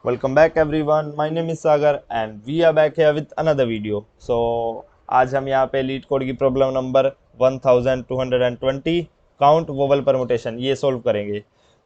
Welcome back everyone. My name is Sagar and we are back here with another video. So आज हम यहाँ पे leet code की problem number 1220 count vowel permutation ये solve करेंगे।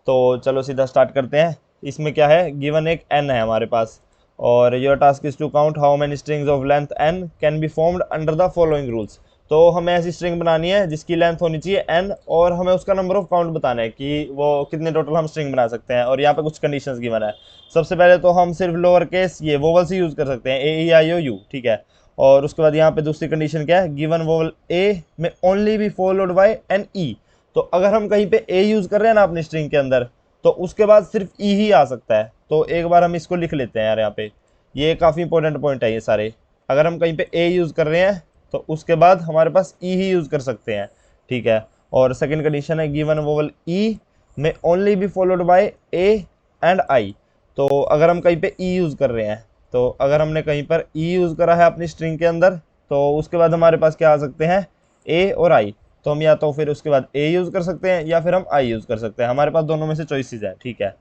तो चलो सीधा स्टार्ट करते हैं। इसमें क्या है, गिवन एक n है हमारे पास और your task is to count how many strings of length n can be formed under the following rules. तो हमें ऐसी स्ट्रिंग बनानी है जिसकी लेंथ होनी चाहिए n और हमें उसका नंबर ऑफ काउंट बताना है कि वो कितने टोटल हम स्ट्रिंग बना सकते हैं। और यहाँ पे कुछ कंडीशंस गिवन है। सबसे पहले तो हम सिर्फ लोअर केस ये वोवल्स ही यूज़ कर सकते हैं, ए ई आई ओ यू, ठीक है। और उसके बाद यहाँ पे दूसरी कंडीशन क्या है, given vowel a may only be followed by an e. तो अगर हम कहीं पे ए यूज़ कर रहे हैं ना अपनी स्ट्रिंग के अंदर, तो उसके बाद सिर्फ ई ही आ सकता है। तो एक बार हम इसको लिख लेते हैं यार, यहाँ पे ये काफ़ी इंपॉर्टेंट पॉइंट है ये सारे। अगर हम कहीं पे ए यूज़ कर रहे हैं तो उसके बाद हमारे पास ई ही यूज़ कर सकते हैं, ठीक है। और सेकेंड कंडीशन है, गिवन वोवल ई में only be followed bye A and I. तो अगर हम कहीं पे ई यूज़ कर रहे हैं, तो अगर हमने कहीं पर ई यूज़ करा है अपनी स्ट्रिंग के अंदर, तो उसके बाद हमारे पास क्या आ सकते हैं, ए और आई। तो हम या तो फिर उसके बाद ए यूज़ कर सकते हैं या फिर हम आई यूज़ कर सकते हैं, हमारे पास दोनों में से चॉइसेस है, ठीक है।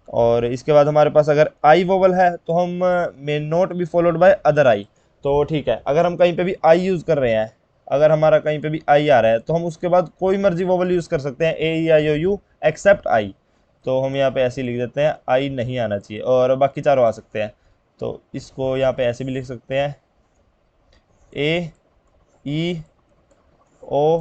और इसके बाद हमारे पास अगर आई वोवल है तो हम may not be followed by other I. तो ठीक है, अगर हम कहीं पे भी आई यूज़ कर रहे हैं, अगर हमारा कहीं पे भी आई आ रहा है तो हम उसके बाद कोई मर्जी वोवल यूज़ कर सकते हैं, ए ई आई ओ यू एक्सेप्ट आई। तो हम यहाँ पे ऐसे लिख देते हैं, आई नहीं आना चाहिए और बाकी चारों आ सकते हैं। तो इसको यहाँ पे ऐसे भी लिख सकते हैं, ए ई ओ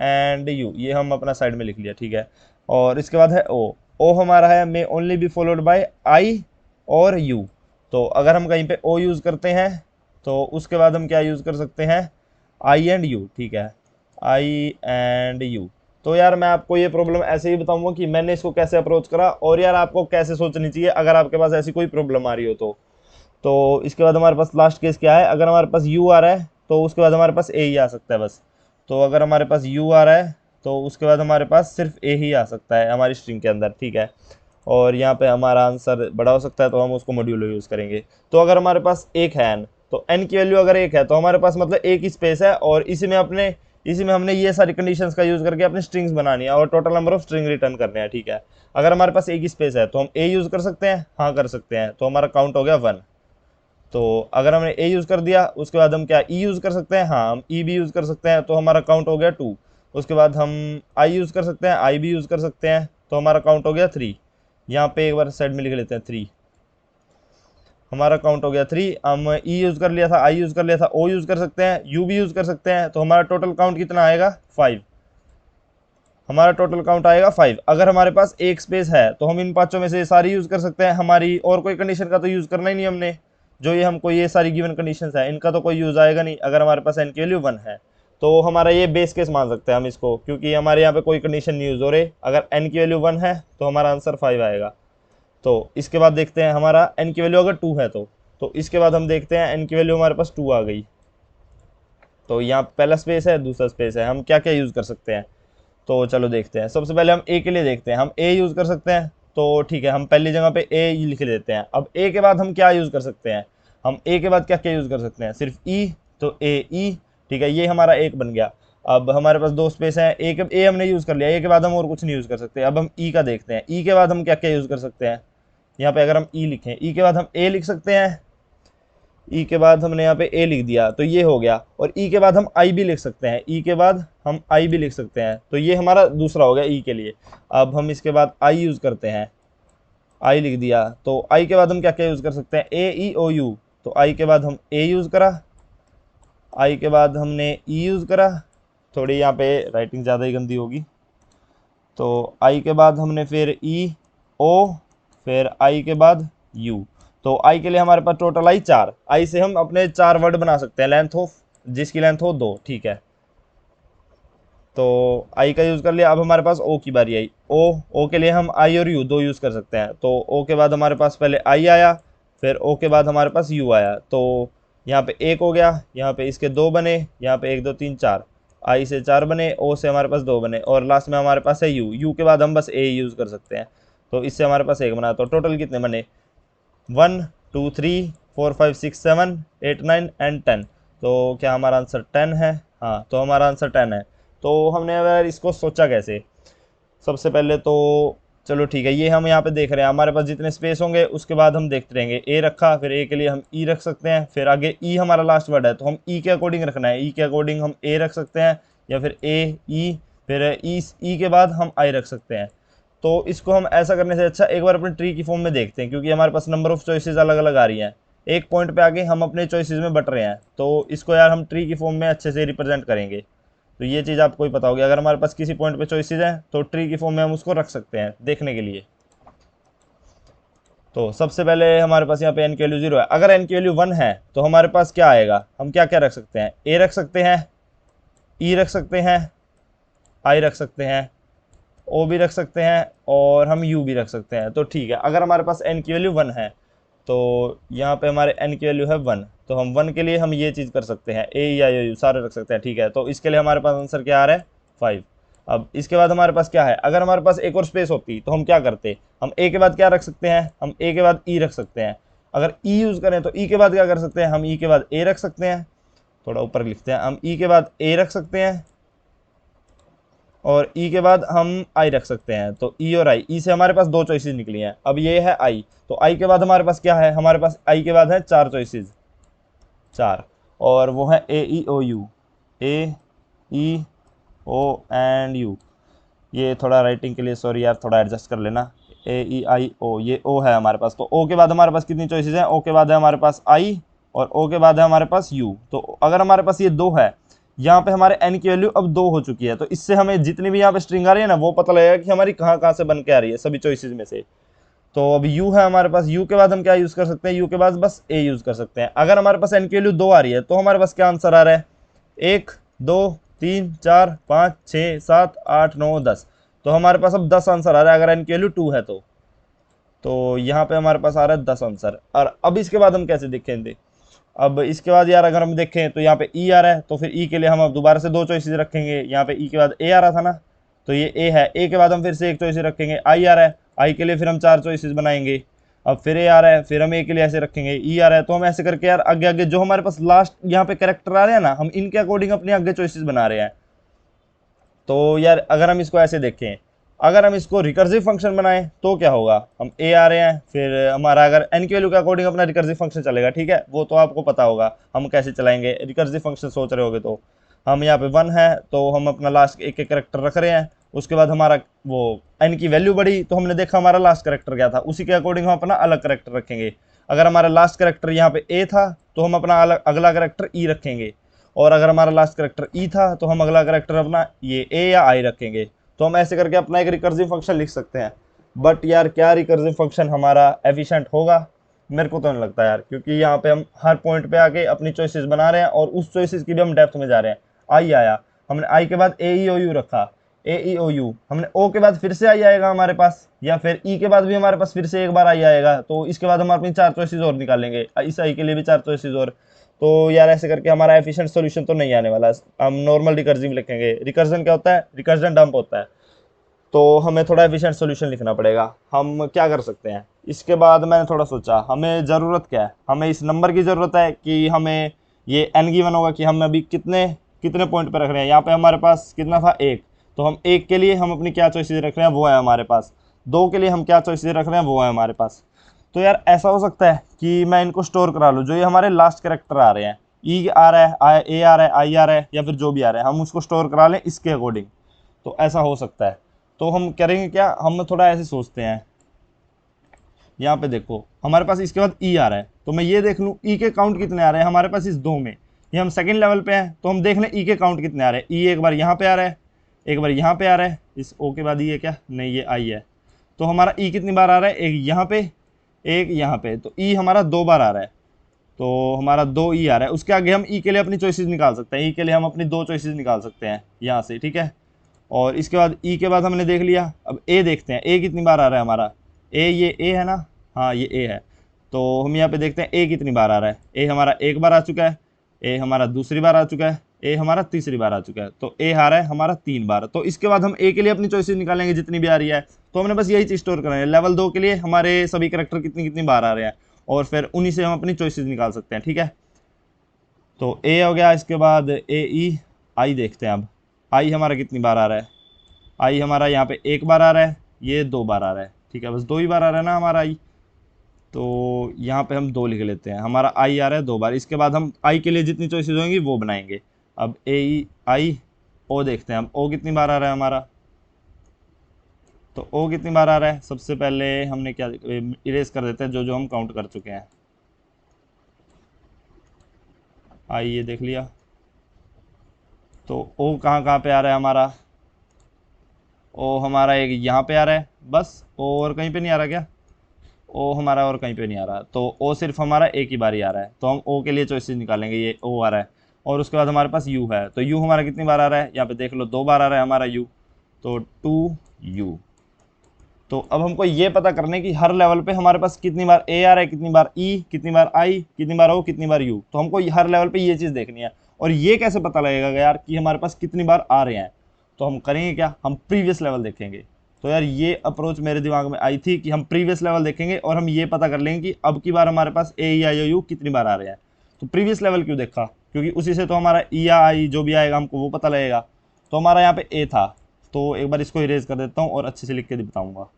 एंड यू, ये हम अपना साइड में लिख लिया, ठीक है। और इसके बाद है ओ। ओ हमारा है मे ओनली बी फॉलोड बाय आई और यू। तो अगर हम कहीं पे ओ यूज़ करते हैं तो उसके बाद हम क्या यूज़ कर सकते हैं, आई एंड यू, ठीक है, आई एंड यू। तो यार मैं आपको ये प्रॉब्लम ऐसे ही बताऊंगा कि मैंने इसको कैसे अप्रोच करा और यार आपको कैसे सोचनी चाहिए अगर आपके पास ऐसी कोई प्रॉब्लम आ रही हो तो इसके बाद हमारे पास लास्ट केस क्या है, अगर हमारे पास यू आ रहा है तो उसके बाद हमारे पास ए ही आ सकता है बस। तो अगर हमारे पास यू आ रहा है तो उसके बाद हमारे पास सिर्फ ए ही आ सकता है हमारी स्ट्रिंग के अंदर, ठीक है। और यहाँ पे हमारा आंसर बड़ा हो सकता है तो हम उसको मॉड्यूलो यूज़ करेंगे। तो अगर हमारे पास एक है एन, तो एन की वैल्यू अगर एक है तो हमारे पास मतलब एक ही स्पेस है और इसी में हमने ये सारी कंडीशंस का यूज़ करके अपनी स्ट्रिंग्स बनानी है और total number of string return करने हैं, ठीक है। अगर हमारे पास एक ही स्पेस है तो हम ए यूज़ कर सकते हैं, हाँ कर सकते हैं, तो हमारा काउंट हो गया 1। तो अगर हमने ए यूज़ कर दिया उसके बाद हम क्या ई यूज़ कर सकते हैं, हाँ हम ई भी यूज़ कर सकते हैं, तो हमारा काउंट हो गया 2। उसके बाद हम आई यूज़ कर सकते हैं, आई भी यूज़ कर सकते हैं, तो हमारा काउंट हो गया 3। यहाँ पे एक बार साइड में लिख लेते हैं 3, हमारा काउंट हो गया 3। हम ई यूज़ कर लिया था, आई यूज़ कर लिया था, ओ यूज़ कर सकते हैं, यू भी यूज़ कर सकते हैं, तो हमारा टोटल काउंट कितना आएगा 5। हमारा टोटल काउंट आएगा 5। अगर हमारे पास एक स्पेस है तो हम इन पांचों में से सारी यूज़ कर सकते हैं हमारी, और कोई कंडीशन का तो यूज़ करना ही नहीं हमने। जो ये हमको ये सारी गिवन कंडीशंस है इनका तो कोई यूज़ आएगा नहीं अगर हमारे पास एन की वैल्यू 1 है। तो हमारा ये बेस केस मान सकते हैं हम इसको, क्योंकि हमारे यहाँ पे कोई कंडीशन नहीं यूज़ हो रही। अगर एन की वैल्यू 1 है तो हमारा आंसर 5 आएगा। तो इसके बाद देखते हैं हमारा एन की वैल्यू अगर 2 है तो इसके बाद हम देखते हैं एन की वैल्यू हमारे पास 2 आ गई। तो यहाँ पहला स्पेस है, दूसरा स्पेस है, हम क्या क्या यूज़ कर सकते हैं। तो चलो देखते हैं। सबसे पहले हम ए के लिए देखते हैं, हम ए यूज़ कर सकते हैं, तो ठीक है हम पहली जगह पे ए लिख देते हैं। अब ए के बाद हम क्या यूज़ कर सकते हैं, हम ए के बाद क्या क्या यूज़ कर सकते हैं, सिर्फ ई, तो ए ई, ठीक है, ये हमारा एक बन गया। अब हमारे पास दो स्पेस हैं, ए हमने यूज़ कर लिया, ए के बाद हम और कुछ नहीं यूज़ कर सकते। अब हम ई का देखते हैं, ई के बाद हम क्या क्या यूज़ कर सकते हैं। यहाँ पे अगर हम ई लिखें, ई के बाद हम ए लिख सकते हैं, ई के बाद हमने यहाँ पे ए लिख दिया तो ये हो गया। और ई के बाद हम आई भी लिख सकते हैं, ई के बाद हम आई भी लिख सकते हैं, तो ये हमारा दूसरा हो गया ई के लिए। अब हम इसके बाद आई यूज़ करते हैं, आई लिख दिया, तो आई के बाद हम क्या क्या यूज़ कर सकते हैं, ए ई ओ यू। तो आई के बाद हम ए यूज़ करा, आई के बाद हमने ई यूज़ करा, थोड़ी यहाँ पे राइटिंग ज़्यादा ही गंदी होगी। तो आई के बाद हमने फिर ई ओ, फिर आई के बाद यू। तो आई के लिए हमारे पास टोटल आई 4। आई से हम अपने 4 वर्ड बना सकते हैं लेंथ ऑफ, जिसकी लेंथ हो 2, ठीक है। तो आई का यूज़ कर लिया। अब हमारे पास ओ की बारी आई। ओ के लिए हम आई और यू दो यूज़ कर सकते हैं। तो ओ के बाद हमारे पास पहले आई आया, फिर ओ के बाद हमारे पास यू आया। तो यहाँ पे एक हो गया, यहाँ पे इसके 2 बने, यहाँ पे 1 2 3 4, आई से 4 बने, ओ से हमारे पास 2 बने, और लास्ट में हमारे पास है यू के बाद हम बस ए यूज़ कर सकते हैं। तो इससे हमारे पास एक बना। तो टोटल कितने बने, 1 2 3 4 5 6 7 8 9 एंड 10। तो क्या हमारा आंसर 10 है, हाँ तो हमारा आंसर 10 है। तो हमने अगर इसको सोचा कैसे, सबसे पहले तो चलो ठीक है, ये हम यहाँ पे देख रहे हैं हमारे पास जितने स्पेस होंगे उसके बाद हम देखते रहेंगे। ए रखा, फिर ए के लिए हम ई रख सकते हैं, फिर आगे ई हमारा लास्ट वर्ड है तो हम ई के अकॉर्डिंग रखना है, ई के अकॉर्डिंग हम ए रख सकते हैं, या फिर ए ई, फिर ई के बाद हम आई रख सकते हैं। तो इसको हम ऐसा करने से अच्छा एक बार अपने ट्री की फॉर्म में देखते हैं, क्योंकि हमारे पास नंबर ऑफ चॉइसेस अलग अलग आ रही हैं। एक पॉइंट पे आगे हम अपने चॉइसेस में बट रहे हैं, तो इसको यार हम ट्री की फॉर्म में अच्छे से रिप्रेजेंट करेंगे। तो ये चीज़ आपको ही पता होगी, अगर हमारे पास किसी पॉइंट पे चॉइसेस हैं तो ट्री की फॉर्म में हम उसको रख सकते हैं देखने के लिए। तो सबसे पहले हमारे पास यहाँ पे एन की वैल्यू 0 है। अगर एन की वैल्यू 1 है तो हमारे पास क्या आएगा, हम क्या क्या रख सकते हैं, ए रख सकते हैं, ई रख सकते हैं, आई रख सकते हैं, ओ भी रख सकते हैं, और हम यू भी रख सकते हैं। तो ठीक है, अगर हमारे पास एन की वैल्यू 1 है तो यहाँ पे हमारे एन की वैल्यू है 1, तो हम 1 के लिए हम ये चीज़ कर सकते हैं, ए या यू सारे रख सकते हैं। ठीक है, तो इसके लिए हमारे पास आंसर क्या आ रहा है, 5। अब इसके बाद हमारे पास क्या है, अगर हमारे पास एक और स्पेस होती तो हम क्या करते, हम ए के बाद क्या रख सकते हैं, हम ए के बाद ई रख सकते हैं। अगर ई यूज़ करें तो ई के बाद क्या कर सकते हैं, हम ई के बाद ए रख सकते हैं। थोड़ा ऊपर लिखते हैं, हम ई के बाद ए रख सकते हैं, और ई के बाद हम आई रख सकते हैं। तो ई और आई, ई से हमारे पास 2 चॉइसेस निकली हैं। अब ये है आई, तो आई के बाद हमारे पास क्या है, हमारे पास आई के बाद है 4 चॉइसेस, 4, और वो है A E O U, A E O and U. ये थोड़ा राइटिंग के लिए सॉरी यार, थोड़ा एडजस्ट कर लेना। ए ई आई ओ, ये ओ है हमारे पास। तो ओ के बाद हमारे पास कितनी चॉइसेस हैं, ओ के बाद है हमारे पास आई, और ओ के बाद है हमारे पास यू। तो अगर हमारे पास ये 2 है, यहाँ पे हमारे एन की वैल्यू अब 2 हो चुकी है, तो इससे हमें जितनी भी यहाँ पे स्ट्रिंग आ रही है ना, वो पता लगेगा कि हमारी कहाँ कहाँ से बन के आ रही है सभी चॉइसेस में से। तो अब यू है हमारे पास, यू के बाद हम क्या यूज़ कर सकते हैं, यू के बाद बस ए यूज़ कर सकते हैं। अगर हमारे पास एन की वैल्यू 2 आ रही है तो हमारे पास क्या आंसर आ रहा है, 1 2 3 4 5 6 7 8 9 10। तो हमारे पास अब 10 आंसर आ रहा है अगर एन की वैल्यू 2 है तो यहाँ पे हमारे पास आ रहा है 10 आंसर। और अब इसके बाद हम कैसे देखेंगे, अब इसके बाद यार अगर हम देखें तो यहाँ पे ई आ रहा है, तो फिर ई के लिए हम अब दोबारा से 2 चॉइसेस रखेंगे। यहाँ पे ई के बाद ए आ रहा था ना, तो ये ए है, ए के बाद हम फिर से 1 चॉइस रखेंगे। आई आ रहा है, आई के लिए फिर हम 4 चॉइसेस बनाएंगे। अब फिर ए आ रहा है, फिर हम ए के लिए ऐसे रखेंगे, ई आ रहा है, तो हम ऐसे करके यार आगे आगे जो हमारे पास लास्ट यहाँ पे कैरेक्टर आ रहे हैं ना, हम इनके अकॉर्डिंग अपने आगे चॉइसेस बना रहे हैं। तो यार अगर हम इसको ऐसे देखें, अगर हम इसको रिकर्सिव फंक्शन बनाएं तो क्या होगा, हम ए आ रहे हैं, फिर हमारा अगर एन की वैल्यू के अकॉर्डिंग अपना रिकर्सिव फंक्शन चलेगा। ठीक है, वो तो आपको पता होगा हम कैसे चलाएंगे रिकर्सिव फंक्शन, सोच रहे होगे। तो हम यहाँ पे 1 है तो हम अपना लास्ट एक एक करेक्टर रख रहे हैं। उसके बाद हमारा वो एन की वैल्यू बढ़ी तो हमने देखा हमारा लास्ट करेक्टर क्या था, उसी के अकॉर्डिंग हम अपना अलग करेक्टर रखेंगे। अगर हमारा लास्ट करेक्टर यहाँ पे ए था तो हम अपना अगला करेक्टर ई रखेंगे, और अगर हमारा लास्ट करेक्टर ई था तो हम अगला करेक्टर अपना ये ए या आई रखेंगे। तो हम ऐसे करके अपना एक रिकर्सिव फंक्शन लिख सकते हैं। बट यार क्या रिकर्सिव फंक्शन हमारा एफिशिएंट होगा, मेरे को तो नहीं लगता यार, क्योंकि यहाँ पे हम हर पॉइंट पे आके अपनी चॉइसेस बना रहे हैं और उस चॉइसेस की भी हम डेप्थ में जा रहे हैं। आई आया, हमने आई के बाद ए ई ओ यू रखा, ए ई ओ यू, हमने ओ के बाद फिर से आई आएगा हमारे पास, या फिर ई के बाद भी हमारे पास फिर से एक बार आई आएगा। तो इसके बाद हम अपनी 4 चॉइसेस और निकालेंगे, इस आई के लिए भी 4 चॉइसेस और। तो यार ऐसे करके हमारा एफिशिएंट सॉल्यूशन तो नहीं आने वाला। हम नॉर्मल रिकर्सिव लिखेंगे। रिकर्जन क्या होता है, रिकर्जन डंप होता है। तो हमें थोड़ा एफिशिएंट सॉल्यूशन लिखना पड़ेगा। हम क्या कर सकते हैं, इसके बाद मैंने थोड़ा सोचा हमें ज़रूरत क्या है, हमें इस नंबर की ज़रूरत है कि हमें ये एन गिवन होगा कि हम अभी कितने कितने पॉइंट पर रख रहे हैं। यहाँ पे हमारे पास कितना था, 1, तो हम 1 के लिए हम अपनी क्या चॉइसेस रख रहे हैं वो है हमारे पास। 2 के लिए हम क्या चॉइसेस रख रहे हैं वो है हमारे पास। तो यार ऐसा हो सकता है कि मैं इनको स्टोर करा लूँ, जो ये हमारे लास्ट कैरेक्टर आ रहे हैं, ई आ रहा है, ए आ रहा है, आई आ रहा है, या फिर जो भी आ रहा है, हम उसको स्टोर करा लें इसके अकॉर्डिंग। तो ऐसा हो सकता है। तो हम करेंगे क्या, हम थोड़ा ऐसे सोचते हैं। यहाँ पे देखो हमारे पास इसके बाद ई आ रहा है, तो मैं ये देख लूँ ई के काउंट कितने आ रहे हैं हमारे पास इस 2 में। ये हम सेकंड लेवल पे हैं तो हम देख लें ई के काउंट कितने आ रहे हैं। ई एक बार यहाँ पे आ रहा है, एक बार यहाँ पे आ रहा है, इस ओ के बाद ये क्या, नहीं ये आई है। तो हमारा ई कितनी बार आ रहा है, एक यहाँ पे, एक यहाँ पे, तो ई हमारा 2 बार आ रहा है। तो हमारा 2 ई आ रहा है। उसके आगे हम ई के लिए अपनी चॉइसेस निकाल सकते हैं, ई के लिए हम अपनी 2 चॉइसेस निकाल सकते हैं यहाँ से। ठीक है, और इसके बाद ई के बाद हमने देख लिया। अब ए देखते हैं, ए कितनी बार आ रहा है हमारा, ए ये ए है ना, हाँ ये ए है। तो हम यहाँ पे देखते हैं ए कितनी बार आ रहा है। ए हमारा 1 बार आ चुका है, ए हमारा दूसरी बार आ चुका है, ए हमारा तीसरी बार आ चुका है। तो ए आ रहा है हमारा 3 बार। तो इसके बाद हम ए के लिए अपनी चॉइसेस निकालेंगे जितनी भी आ रही है। तो हमने बस यही चीज़ स्टोर करना है, लेवल 2 के लिए हमारे सभी करेक्टर कितनी कितनी बार आ रहे हैं, और फिर उन्हीं से हम अपनी चॉइसेस निकाल सकते हैं। ठीक है, तो ए हो गया। इसके बाद ए ई आई देखते हैं। अब आई हमारा कितनी बार आ रहा है, आई हमारा यहाँ पे 1 बार आ रहा है, ये 2 बार आ रहा है, ठीक है, बस 2 ही बार आ रहा है ना हमारा आई, तो यहाँ पे हम 2 लिख लेते हैं, हमारा आई आ रहा है 2 बार। इसके बाद हम आई के लिए जितनी चॉइसेस होंगी वो बनाएंगे। अब ए आई ओ देखते हैं हम ओ कितनी बार आ रहा है हमारा। तो ओ कितनी बार आ रहा है, सबसे पहले हमने क्या इरेज कर देते हैं जो जो हम काउंट कर चुके हैं। आई ये देख लिया, तो ओ कहाँ कहाँ पे आ रहा है हमारा, ओ हमारा एक यहाँ पे आ रहा है बस, और कहीं पे नहीं आ रहा क्या, ओ हमारा और कहीं पे नहीं आ रहा, तो ओ सिर्फ हमारा एक ही बार ही आ रहा है, तो हम ओ के लिए चॉइसेस निकालेंगे, ये ओ आ रहा है। और उसके बाद हमारे पास यू है, तो यू हमारा कितनी बार आ रहा है, यहाँ पे देख लो 2 बार आ रहा है हमारा यू, तो 2u। तो अब हमको ये पता करने की हर लेवल पे हमारे पास कितनी बार ए आ रहा है, कितनी बार ई, कितनी बार आई, कितनी बार ओ, कितनी बार यू, तो हमको हर लेवल पे ये चीज़ देखनी है। और ये कैसे पता लगेगा यार कि हमारे पास कितनी बार आ रहे हैं, तो हम करेंगे क्या, हम प्रीवियस लेवल देखेंगे। तो यार ये अप्रोच मेरे दिमाग में आई थी कि हम प्रीवियस लेवल देखेंगे और हम ये पता कर लेंगे कि अब की बार हमारे पास ए या यू कितनी बार आ रहे हैं। तो प्रीवियस लेवल क्यों देखा, क्योंकि उसी से तो हमारा ई या आई जो भी आएगा हमको वो पता लगेगा। तो हमारा यहाँ पे ए था, तो एक बार इसको इरेज कर देता हूँ और अच्छे से लिख के बताऊँगा।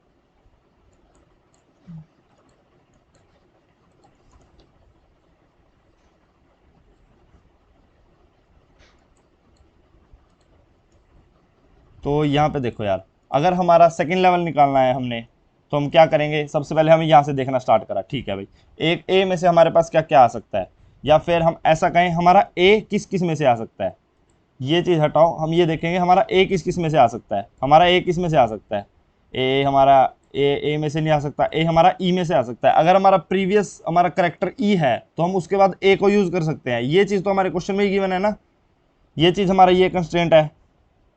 तो यहाँ पे देखो यार, अगर हमारा सेकंड लेवल निकालना है हमने, तो हम क्या करेंगे, सबसे पहले हमें यहाँ से देखना स्टार्ट करा, ठीक है भाई, एक ए में से हमारे पास क्या क्या आ सकता है, या फिर हम ऐसा कहें हमारा ए किस किस में से आ सकता है। ये चीज़ हटाओ, हम ये देखेंगे हमारा ए किस किस में से आ सकता है, हमारा ए किस में से आ सकता है, ए हमारा ए में से नहीं आ सकता, ए हमारा ई में से आ सकता है। अगर हमारा प्रीवियस हमारा करेक्टर ई है तो हम उसके बाद ए को यूज़ कर सकते हैं, ये चीज़ तो हमारे क्वेश्चन में ही गिवन है ना, ये चीज़ हमारा ये कंस्ट्रेंट है,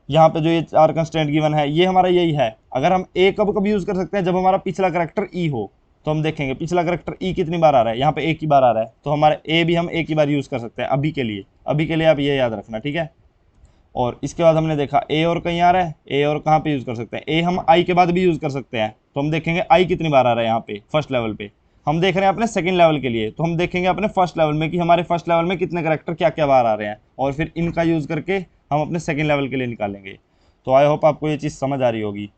यहाँ पे जो ये 4 कंस्टेंट गिवन है ये हमारा यही है। अगर हम ए कब कब यूज़ कर सकते हैं, जब हमारा पिछला करेक्टर ई हो, तो हम देखेंगे पिछला करेक्टर ई कितनी बार आ रहा है, यहाँ पे एक ही बार आ रहा है, तो हमारा ए भी हम एक ही बार यूज़ कर सकते हैं अभी के लिए। अभी के लिए आप ये याद रखना, ठीक है। और इसके बाद हमने देखा ए और कहीं आ रहा है, ए और कहाँ पे यूज़ कर सकते हैं, ए हम आई के बाद भी यूज़ कर सकते हैं, तो हम देखेंगे आई कितनी बार आ रहा है यहाँ पे फर्स्ट लेवल पे। हम देख रहे हैं अपने सेकंड लेवल के लिए, तो हम देखेंगे अपने फर्स्ट लेवल में कि हमारे फर्स्ट लेवल में कितने करेक्टर क्या क्या बार आ रहे हैं, और फिर इनका यूज़ करके हम अपने सेकंड लेवल के लिए निकालेंगे। तो आई होप आपको ये चीज़ समझ आ रही होगी।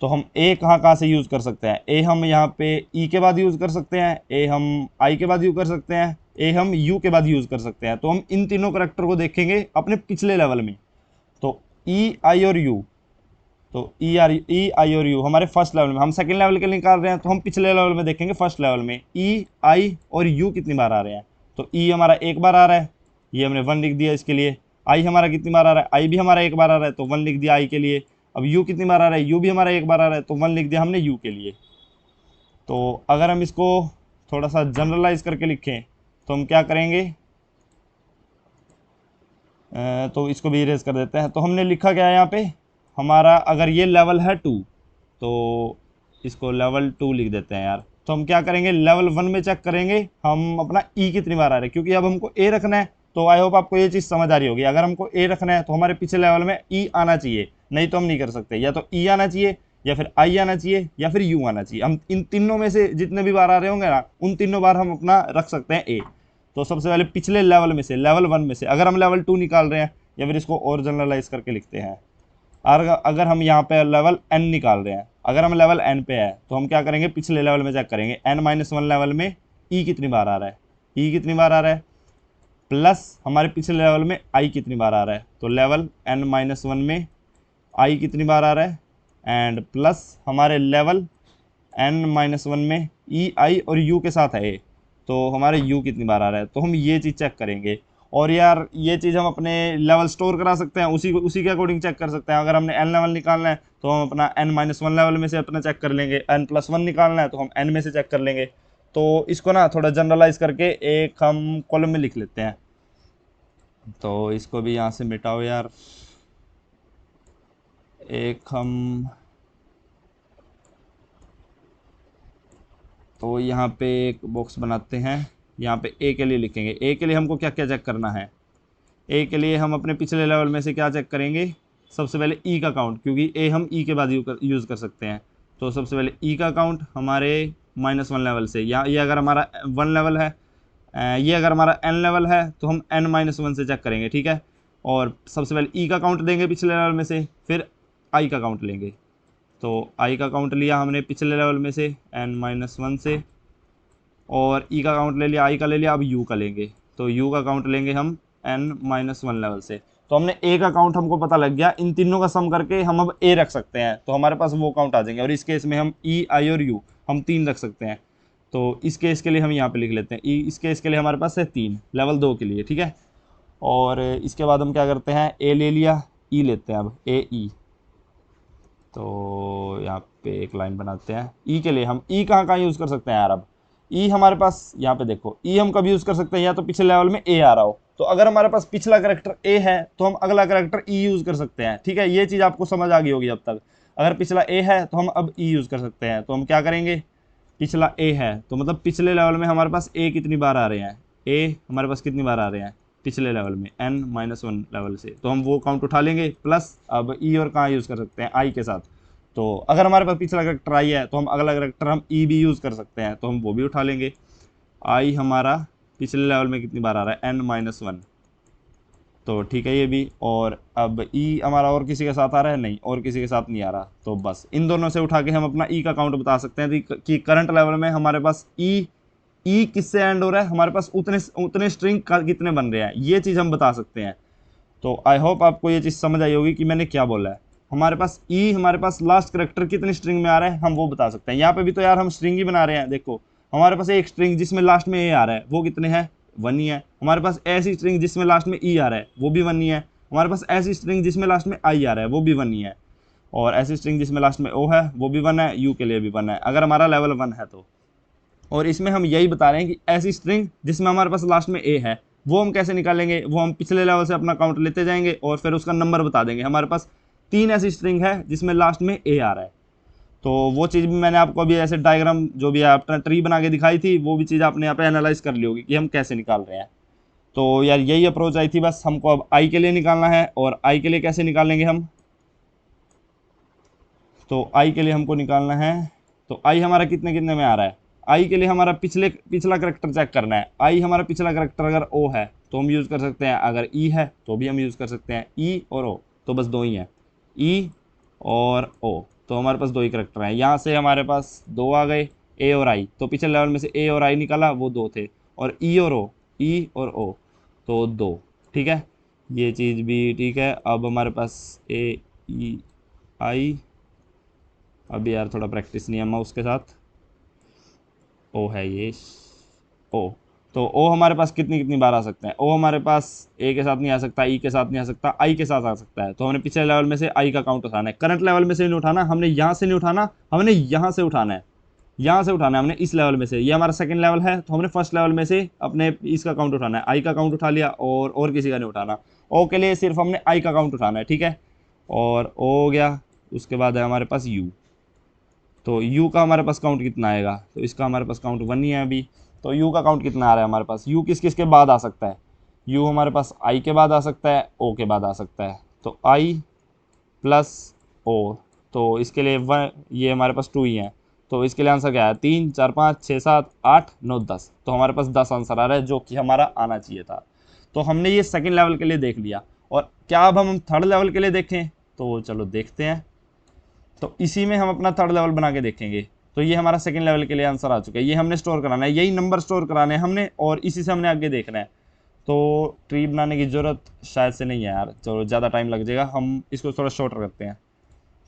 तो हम ए कहाँ कहाँ से यूज़ कर सकते हैं, ए हम यहाँ पे ई के बाद यूज़ कर सकते हैं, ए हम आई के बाद यूज़ कर सकते हैं, ए हम यू के बाद यूज़ कर सकते हैं। तो हम इन तीनों करेक्टर को देखेंगे अपने पिछले लेवल में। तो ई आई और यू, तो ई आई और यू हमारे फर्स्ट लेवल में, हम सेकंड लेवल के लिए निकाल रहे हैं, तो हम पिछले लेवल में देखेंगे फर्स्ट लेवल में ई आई और यू कितनी बार आ रहे हैं। तो ई हमारा एक बार आ रहा है, ये हमने 1 लिख दिया इसके लिए। आई हमारा कितनी बार आ रहा है, आई भी हमारा एक बार आ रहा है, तो 1 लिख दिया आई के लिए। अब यू कितनी बार आ रहा है, यू भी हमारा एक बार आ रहा है, तो 1 लिख दिया हमने यू के लिए। तो अगर हम इसको थोड़ा सा जनरलाइज करके लिखें तो हम क्या करेंगे, तो इसको भी इरेज कर देते हैं। तो हमने लिखा क्या है यहाँ पे, हमारा अगर ये लेवल है 2, तो इसको लेवल 2 लिख देते हैं यार। तो हम क्या करेंगे, लेवल 1 में चेक करेंगे हम अपना ई कितनी बार आ रहा है, क्योंकि अब हमको ए रखना है। तो आई होप आपको ये चीज़ समझ आ रही होगी, अगर हमको ए रखना है तो हमारे पिछले लेवल में ई आना चाहिए, नहीं तो हम नहीं कर सकते। या तो ई आना चाहिए, या फिर आई आना चाहिए, या फिर यू आना चाहिए। हम इन तीनों में से जितने भी बार आ रहे होंगे ना, उन तीनों बार हम अपना रख सकते हैं ए। तो सबसे पहले पिछले लेवल में से, लेवल 1 में से अगर हम लेवल 2 निकाल रहे हैं, या फिर इसको और जनरलाइज करके लिखते हैं, अगर हम यहाँ पे लेवल n निकाल रहे हैं, अगर हम लेवल n पे है तो हम क्या करेंगे, पिछले लेवल में चेक करेंगे n-1 लेवल में e कितनी बार आ रहा है, e कितनी बार आ रहा है, प्लस हमारे पिछले लेवल में i कितनी बार आ रहा है। तो लेवल n-1 में i कितनी बार आ रहा है, एंड प्लस हमारे लेवल n-1 में e i और u के साथ है, तो हमारे u कितनी बार आ रहा है। तो हम ये चीज़ चेक करेंगे। और यार ये चीज़ हम अपने लेवल स्टोर करा सकते हैं, उसी के अकॉर्डिंग चेक कर सकते हैं। अगर हमने n लेवल निकालना है तो हम अपना n-1 लेवल में से अपना चेक कर लेंगे, n+1 निकालना है तो हम n में से चेक कर लेंगे। तो इसको ना थोड़ा जनरलाइज करके एक हम कॉलम में लिख लेते हैं। तो इसको भी यहाँ से मिटाओ यार, एक हम, तो यहाँ पे एक बॉक्स बनाते हैं, यहाँ पे ए के लिए लिखेंगे। ए के लिए हमको क्या क्या चेक करना है, ए के लिए हम अपने पिछले लेवल में से क्या चेक करेंगे, सबसे पहले ई का काउंट, क्योंकि ए हम ई के बाद यूज़ कर सकते हैं। तो सबसे पहले ई का काउंट हमारे -1 लेवल से, या ये अगर हमारा 1 लेवल है, ये अगर हमारा n लेवल है तो हम n-1 से चेक करेंगे, ठीक है। और सबसे पहले ई का काउंट देंगे पिछले लेवल में से, फिर आई का काउंट लेंगे। तो आई का काउंट लिया हमने पिछले लेवल में से n-1 से, और ई का काउंट ले लिया, आई का ले लिया, अब यू का लेंगे। तो यू का काउंट लेंगे हम n-1 लेवल से। तो हमने ए का काउंट हमको पता लग गया, इन तीनों का सम करके हम अब ए रख सकते हैं, तो हमारे पास वो काउंट आ जाएंगे। और इस केस में हम ई, आई और यू हम 3 रख सकते हैं। तो इस केस के लिए हम यहाँ पे लिख लेते हैं ई, इस केस के लिए हमारे पास है 3 लेवल 2 के लिए, ठीक है। और इसके बाद हम क्या करते हैं, ए ले लिया, ई लेते हैं अब ए ई। तो यहाँ पे एक लाइन बनाते हैं ई के लिए। हम ई कहाँ यूज़ कर सकते हैं यार, अब ई हमारे पास यहाँ पे देखो, ई हम कब यूज़ कर सकते हैं, या तो पिछले लेवल में ए आ रहा हो, तो अगर हमारे पास पिछला करेक्टर ए है तो हम अगला करेक्टर ई यूज़ कर सकते हैं, ठीक है। ये चीज़ आपको समझ आ गई होगी अब तक। अगर पिछला ए है तो हम अब ई यूज़ कर सकते हैं। तो हम क्या करेंगे, पिछला ए है तो मतलब पिछले लेवल में हमारे पास ए कितनी बार आ रहे हैं, ए हमारे पास कितनी बार आ रहे हैं पिछले लेवल में n-1 लेवल से, तो हम वो काउंट उठा लेंगे। प्लस अब ई और कहाँ यूज़ कर सकते हैं, आई के साथ। तो अगर हमारे पास पिछला करेक्टर आई है तो हम अगला करेक्टर हम ई भी यूज़ कर सकते हैं, तो हम वो भी उठा लेंगे। आई हमारा पिछले लेवल में कितनी बार आ रहा है, n-1, तो ठीक है ये भी। और अब ई हमारा और किसी के साथ आ रहा है, नहीं, और किसी के साथ नहीं आ रहा। तो बस इन दोनों से उठा के हम अपना ई का काउंट बता सकते हैं कि करंट लेवल में हमारे पास ई किससे एंड हो रहा है, हमारे पास उतने स्ट्रिंग कितने बन रहे हैं, ये चीज़ हम बता सकते हैं। तो आई होप आपको ये चीज़ समझ आई होगी कि मैंने क्या बोला है। हमारे पास ई, हमारे पास लास्ट करेक्टर कितने स्ट्रिंग में आ रहा है हम वो बता सकते हैं। यहाँ पे भी तो यार हम स्ट्रिंग ही बना रहे हैं। देखो हमारे पास एक स्ट्रिंग जिसमें लास्ट में ए आ रहा है वो कितने हैं, 1 ही है। हमारे पास ऐसी स्ट्रिंग जिसमें लास्ट में ई आ रहा है वो भी 1 ही है। हमारे पास ऐसी स्ट्रिंग जिसमें लास्ट में आई आ रहा है वो भी 1 ही है। और ऐसी स्ट्रिंग जिसमें लास्ट में ओ है वो भी 1 है, यू के लिए भी 1 है, अगर हमारा लेवल 1 है तो। और इसमें हम यही बता रहे हैं कि ऐसी स्ट्रिंग जिसमें हमारे पास लास्ट में ए है वो हम कैसे निकालेंगे, वो हम पिछले लेवल से अपना काउंट लेते जाएंगे और फिर उसका नंबर बता देंगे। हमारे पास 3 ऐसी स्ट्रिंग है जिसमें लास्ट में ए आ रहा है। तो वो चीज़ भी मैंने आपको अभी ऐसे डायग्राम जो भी अपना ट्री बना के दिखाई थी, वो भी चीज़ आपने यहाँ पे एनालाइज कर ली होगी कि हम कैसे निकाल रहे हैं। तो यार यही अप्रोच आई थी बस। हमको अब आई के लिए निकालना है, और आई के लिए कैसे निकालेंगे हम, तो आई के लिए हमको निकालना है, तो आई हमारा कितने कितने में आ रहा है। आई के लिए हमारा पिछला करेक्टर चेक करना है। आई हमारा पिछला करेक्टर अगर ओ है तो हम यूज़ कर सकते हैं, अगर ई है तो भी हम यूज़ कर सकते हैं। ई और ओ तो बस 2 ही हैं, ई और ओ, तो हमारे पास 2 ही करेक्टर हैं। यहाँ से हमारे पास 2 आ गए, ए और आई। तो पिछले लेवल में से ए और आई निकाला, वो 2 थे। और ई और ओ, ई और ओ तो 2, ठीक है। ये चीज़ भी ठीक है। अब हमारे पास ए ई आई, अभी यार थोड़ा प्रैक्टिस नहीं है माउस के साथ। ओ है ये ओ, तो ओ हमारे पास कितनी कितनी बार आ सकते हैं, ओ हमारे पास ए के साथ नहीं आ सकता, ई के साथ नहीं आ सकता, आई के साथ आ सकता है। तो हमने पिछले लेवल में से आई का काउंट उठाना है, करंट लेवल में से नहीं उठाना, हमने यहाँ से नहीं उठाना, हमने यहाँ से उठाना है, यहाँ से उठाना है हमने इस लेवल में से। ये हमारा सेकंड लेवल है तो हमने फर्स्ट लेवल में से अपने इसका काउंट उठाना है। आई का काउंट उठा लिया, और किसी का नहीं उठाना। ओ के लिए सिर्फ हमने आई का काउंट उठाना है, ठीक है। और ओ हो गया। उसके बाद है हमारे पास यू, तो u का हमारे पास काउंट कितना आएगा, तो इसका हमारे पास काउंट 1 ही है अभी। तो u का काउंट कितना आ रहा है हमारे पास, u किस किस के बाद आ सकता है, u हमारे पास i के बाद आ सकता है, o के बाद आ सकता है। तो i प्लस o, तो इसके लिए 1, ये हमारे पास 2 ही हैं। तो इसके लिए आंसर क्या है, 3 4 5 6 7 8 9 10। तो हमारे पास 10 आंसर आ रहा है जो कि हमारा आना चाहिए था। तो हमने ये सेकेंड लेवल के लिए देख लिया। और क्या अब हम थर्ड लेवल के लिए देखें, तो चलो देखते हैं। तो इसी में हम अपना थर्ड लेवल बना के देखेंगे। तो ये हमारा सेकंड लेवल के लिए आंसर आ चुका है। ये हमने स्टोर कराना है, यही नंबर स्टोर कराने हैं हमने, और इसी से हमने आगे देखना है। तो ट्री बनाने की ज़रूरत शायद से नहीं है यार, चलो ज़्यादा टाइम लग जाएगा, हम इसको थोड़ा शॉर्ट करते हैं।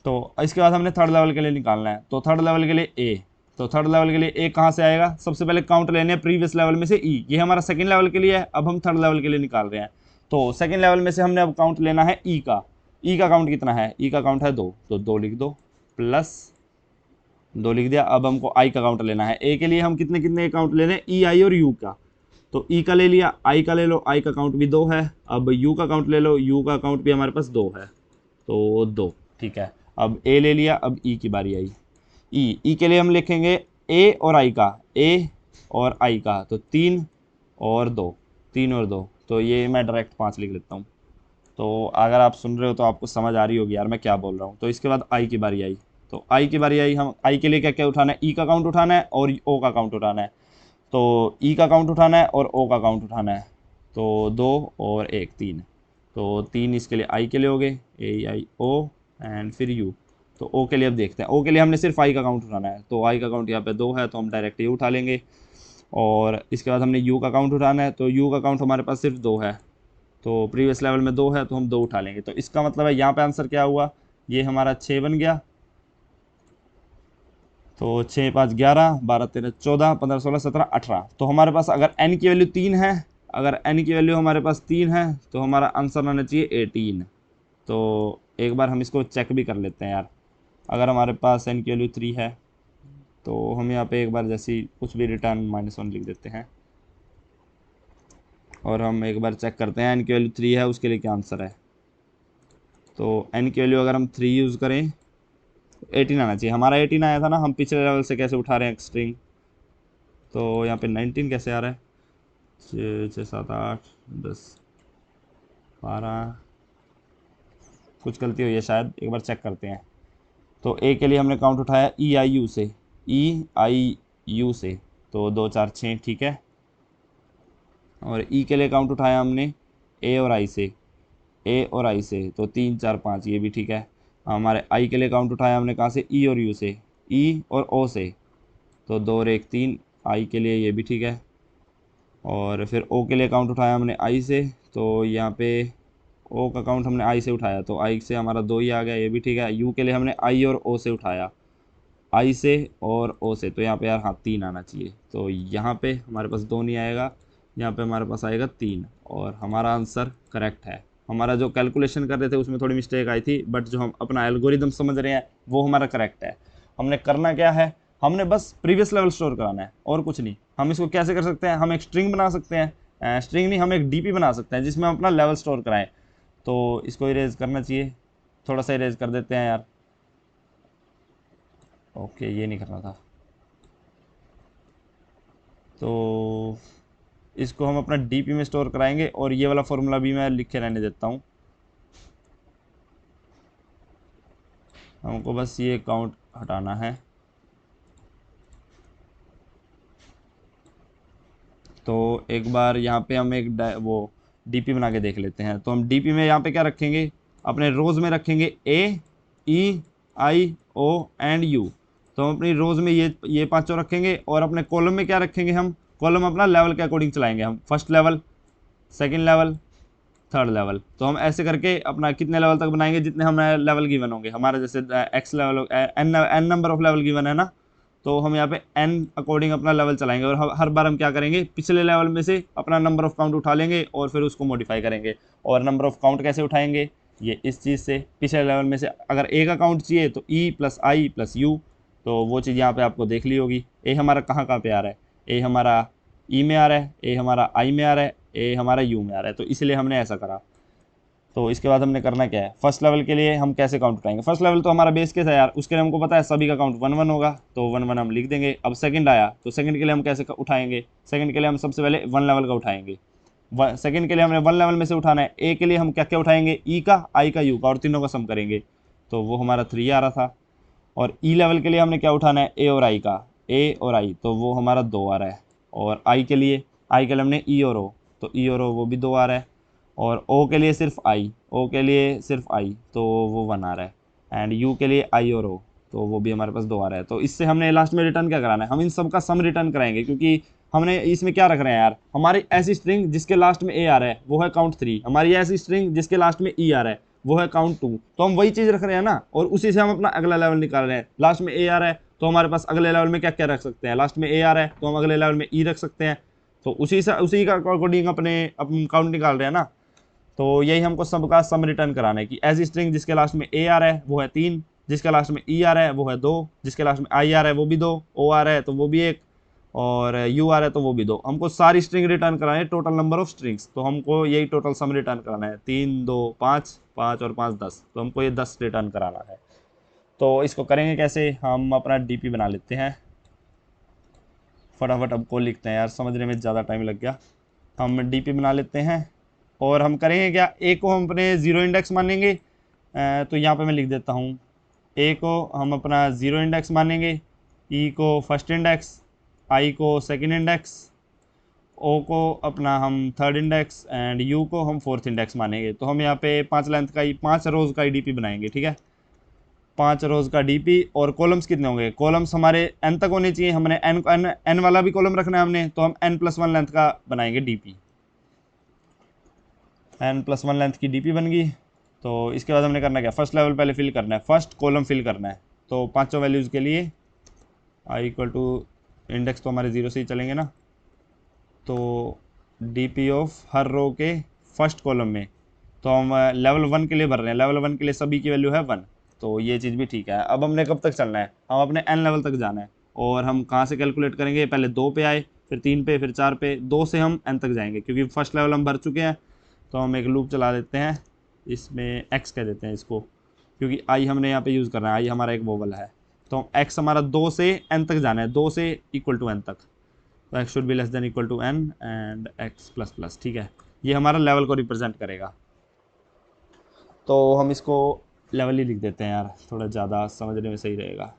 तो इसके बाद हमने थर्ड लेवल के लिए निकालना है। तो थर्ड लेवल के लिए ए, तो थर्ड लेवल के लिए ए कहाँ से आएगा, सबसे पहले काउंट लेने हैं प्रीवियस लेवल में से ई। ये हमारा सेकंड लेवल के लिए है, अब हम थर्ड लेवल के लिए निकाल रहे हैं। तो सेकंड लेवल में से हमने अब काउंट लेना है ई का। ई का काउंट कितना है, ई का काउंट है 2, तो 2 लिख दो, प्लस 2 लिख दिया। अब हमको आई का काउंट लेना है। ए के लिए हम कितने कितने काउंट ले रहे हैं, ई आई और यू का। तो ई का ले लिया, आई का ले लो, आई का काउंट भी 2 है। अब यू का काउंट ले लो, यू का काउंट भी हमारे पास 2 है, तो 2, ठीक है। अब ए ले लिया, अब ई की बारी आई। ई के लिए हम लिखेंगे ए और आई का, ए और आई का, तो 3 और 2, 3 और 2, तो ये मैं डायरेक्ट 5 लिख लेता हूँ। तो अगर आप सुन रहे हो तो आपको समझ आ रही होगी यार मैं क्या बोल रहा हूँ। तो इसके बाद आई की बारी आई। तो आई की बारी आई, हम आई के लिए क्या क्या उठाना है, ई का काउंट उठाना है और ओ का काउंट उठाना है। तो ई का काउंट उठाना है और ओ का काउंट उठाना है। तो 2 और 1 3, तो 3 इसके लिए आई के लिए हो गए, ए आई ओ एंड फिर यू। तो ओ के लिए अब देखते हैं, ओ के लिए हमने सिर्फ आई का काउंट उठाना है, तो आई का काउंट यहाँ पे 2 है तो हम डायरेक्ट ये उठा लेंगे। और इसके बाद हमने यू का काउंट उठाना है, तो यू का काउंट हमारे पास सिर्फ 2 है, तो प्रीवियस लेवल में 2 है तो हम 2 उठा लेंगे। तो इसका मतलब है यहाँ पे आंसर क्या हुआ, ये हमारा 6 बन गया। तो 6 5 11 12 13 14 15 16 17 18। तो हमारे पास अगर n की वैल्यू 3 है, अगर n की वैल्यू हमारे पास 3 है तो हमारा आंसर आना चाहिए 18। तो एक बार हम इसको चेक भी कर लेते हैं यार। अगर हमारे पास n की वैल्यू 3 है तो हम यहाँ पे एक बार जैसी कुछ भी रिटर्न -1 लिख देते हैं और हम एक बार चेक करते हैं n की वैल्यू 3 है उसके लिए क्या आंसर है। तो n की वैल्यू अगर हम 3 यूज़ करें 18 आना चाहिए, हमारा 18 आया था ना, हम पिछले लेवल से कैसे उठा रहे हैं स्ट्रिंग, तो यहाँ पे 19 कैसे आ रहा है, 6 6 7 8 10 12, कुछ गलती हुई है शायद, एक बार चेक करते हैं। तो ए के लिए हमने काउंट उठाया ई आई यू से, ई आई यू से, तो 2 4 6 ठीक है। और ई के लिए काउंट उठाया हमने ए और आई से, ए और आई से, तो 3 4 5 ये भी ठीक है। हमारे आई के लिए काउंट उठाया हमने कहाँ से, ई और यू से, ई और ओ से, तो 2 और 1 3, आई के लिए ये भी ठीक है। और फिर ओ के लिए काउंट उठाया हमने आई से, तो यहाँ पे ओ का काउंट हमने आई से उठाया तो आई से हमारा 2 ही आ गया, ये भी ठीक है। यू के लिए हमने आई और ओ से उठाया, आई से और ओ से, तो यहाँ पे यार हाँ 3 आना चाहिए, तो यहाँ पे हमारे पास 2 नहीं आएगा, यहाँ पे हमारे पास आएगा 3 और हमारा आंसर करेक्ट है। हमारा जो कैलकुलेशन कर रहे थे उसमें थोड़ी मिस्टेक आई थी, बट जो हम अपना एल्गोरिदम समझ रहे हैं वो हमारा करेक्ट है। हमने करना क्या है, हमने बस प्रीवियस लेवल स्टोर कराना है और कुछ नहीं। हम इसको कैसे कर सकते हैं, हम एक स्ट्रिंग बना सकते हैं, स्ट्रिंग नहीं, हम एक डीपी बना सकते हैं जिसमें हम अपना लेवल स्टोर कराएं। तो इसको इरेज करना चाहिए, थोड़ा सा इरेज कर देते हैं यार। ओके ये नहीं करना था, तो इसको हम अपना डीपी में स्टोर कराएंगे और ये वाला फॉर्मूला भी मैं लिख के रहने देता हूँ। हमको बस ये काउंट हटाना है, तो एक बार यहाँ पे हम एक वो डीपी बना के देख लेते हैं। तो हम डीपी में यहाँ पे क्या रखेंगे, अपने रोज़ में रखेंगे ए ई आई ओ एंड यू, तो हम अपनी रोज़ में ये पांचों रखेंगे और अपने कॉलम में क्या रखेंगे, हम कॉलम अपना लेवल के अकॉर्डिंग चलाएंगे, हम first level second level third level. तो हम ऐसे करके अपना कितने लेवल तक बनाएंगे, जितने हमें लेवल गिवन होंगे, हमारे जैसे x level n number of level given है ना, तो हम यहाँ पे एन अकॉर्डिंग अपना लेवल चलाएंगे और हर बार हम क्या करेंगे, पिछले लेवल में से अपना नंबर ऑफ काउंट उठा लेंगे और फिर उसको मॉडिफाई करेंगे। और नंबर ऑफ काउंट कैसे उठाएंगे, ये इस चीज़ से, पिछले लेवल में से अगर ए का काउंट चाहिए तो E plus I plus you, तो वो चीज़ यहाँ पे आपको देख ली होगी। ए हमारा कहाँ कहाँ पे आ रहा है, ए हमारा ई में आ रहा है, ए हमारा आई में आ रहा है, ए हमारा यू में आ रहा है, तो इसलिए हमने ऐसा करा। तो इसके बाद हमने करना क्या है, फर्स्ट लेवल के लिए हम कैसे काउंट उठाएंगे, फर्स्ट लेवल तो हमारा बेस केस है यार, उसके लिए हमको पता है सभी का काउंट 1 1 होगा, तो 1 1 हम लिख देंगे। अब सेकंड आया तो सेकंड के लिए हम कैसे उठाएंगे, सेकंड के लिए हम सबसे पहले 1 लेवल का उठाएंगे। सेकंड के लिए हमने 1 लेवल में से उठाना है, ए के लिए हम क्या क्या उठाएंगे, ई का आई का यू का और तीनों का सम करेंगे, तो वो हमारा 3 आ रहा था। और ई लेवल के लिए हमने क्या उठाना है, ए और आई का, ए और आई, तो वो हमारा 2 आ रहा है। और आई के लिए हमने ई और ओ, तो ई और ओ वो भी 2 आ रहा है। और ओ के लिए सिर्फ आई, ओ के लिए सिर्फ आई, तो वो 1 आ रहा है। एंड यू के लिए आई और ओ, तो वो भी हमारे पास 2 आ रहा है। तो इससे हमने लास्ट में रिटर्न क्या कराना है, हम इन सब का सम रिटर्न कराएंगे, क्योंकि हमने इसमें क्या रख रहे हैं यार, हमारी ऐसी स्ट्रिंग जिसके लास्ट में ए आ रहा है वो है काउंट 3, हमारी ऐसी स्ट्रिंग जिसके लास्ट में ई आ रहा है वो है काउंट 2, तो हम वही चीज़ रख रहे हैं ना, और उसी से हम अपना अगला लेवल निकाल रहे हैं। लास्ट में ए आ रहा है तो हमारे पास अगले लेवल में क्या क्या रख सकते हैं, लास्ट में ए आ रहा है तो हम अगले लेवल में ई रख सकते हैं, तो उसी का अकॉर्डिंग अपने काउंट निकाल रहे हैं ना। तो यही हमको सबका सम रिटर्न कराना है कि ऐसी स्ट्रिंग जिसके लास्ट में ए आ रहा है वो है 3, जिसके लास्ट में ई आ रहा है वो है 2, जिसके लास्ट में आई आ रहा है वो भी 2, ओ आ रहा है तो वो भी 1, और यू आ रहा है तो वो भी 2। हमको सारी स्ट्रिंग रिटर्न कराना है, टोटल नंबर ऑफ स्ट्रिंग्स, तो हमको यही टोटल सम रिटर्न कराना है, 3 2 5 5 और 5 10, तो हमको ये 10 रिटर्न कराना है। तो इसको करेंगे कैसे, हम अपना डीपी बना लेते हैं, फटाफट अब को लिखते हैं यार, समझने में ज़्यादा टाइम लग गया। हम डीपी बना लेते हैं और हम करेंगे क्या, ए को हम अपने 0 इंडेक्स मानेंगे, तो यहाँ पे मैं लिख देता हूँ, ए को हम अपना 0 इंडेक्स मानेंगे, ई को फर्स्ट इंडेक्स, आई को सेकंड इंडेक्स, ओ को अपना हम थर्ड इंडेक्स एंड यू को हम फोर्थ इंडेक्स मानेंगे। तो हम यहाँ पे 5 लेंथ का ही 5 रोज़ का ही डीपी बनाएंगे, ठीक है। 5 रोज का डीपी, और कॉलम्स कितने होंगे, कॉलम्स हमारे n तक होने चाहिए, हमने n वाला भी कॉलम रखना है हमने, तो हम n+1 लेंथ का बनाएंगे डीपी, n+1 लेंथ की डीपी बन गई। तो इसके बाद हमने करना क्या, फर्स्ट लेवल पहले फिल करना है, फर्स्ट कॉलम फिल करना है। तो पांचों वैल्यूज़ के लिए i इक्वल टू इंडेक्स तो हमारे 0 से ही चलेंगे ना, तो डीपी ऑफ हर रो के फर्स्ट कॉलम में, तो हम लेवल 1 के लिए भर रहे हैं, लेवल 1 के लिए सभी की वैल्यू है 1, तो ये चीज़ भी ठीक है। अब हमने कब तक चलना है, हम अपने n लेवल तक जाना है, और हम कहाँ से कैलकुलेट करेंगे, पहले 2 पे आए, फिर 3 पे, फिर 4 पे, 2 से हम n तक जाएंगे, क्योंकि फर्स्ट लेवल हम भर चुके हैं। तो हम एक लूप चला देते हैं, इसमें x कह देते हैं इसको, क्योंकि i हमने यहाँ पे यूज़ करना है, i हमारा एक वोवल है। तो x हमारा 2 से n तक जाना है, 2 से इक्वल टू n तक, तो x should be less than equal to n and x plus plus, ठीक है। ये हमारा लेवल को रिप्रेजेंट करेगा, तो हम इसको लेवल ही लिख देते हैं यार, थोड़ा ज़्यादा समझने में सही रहेगा।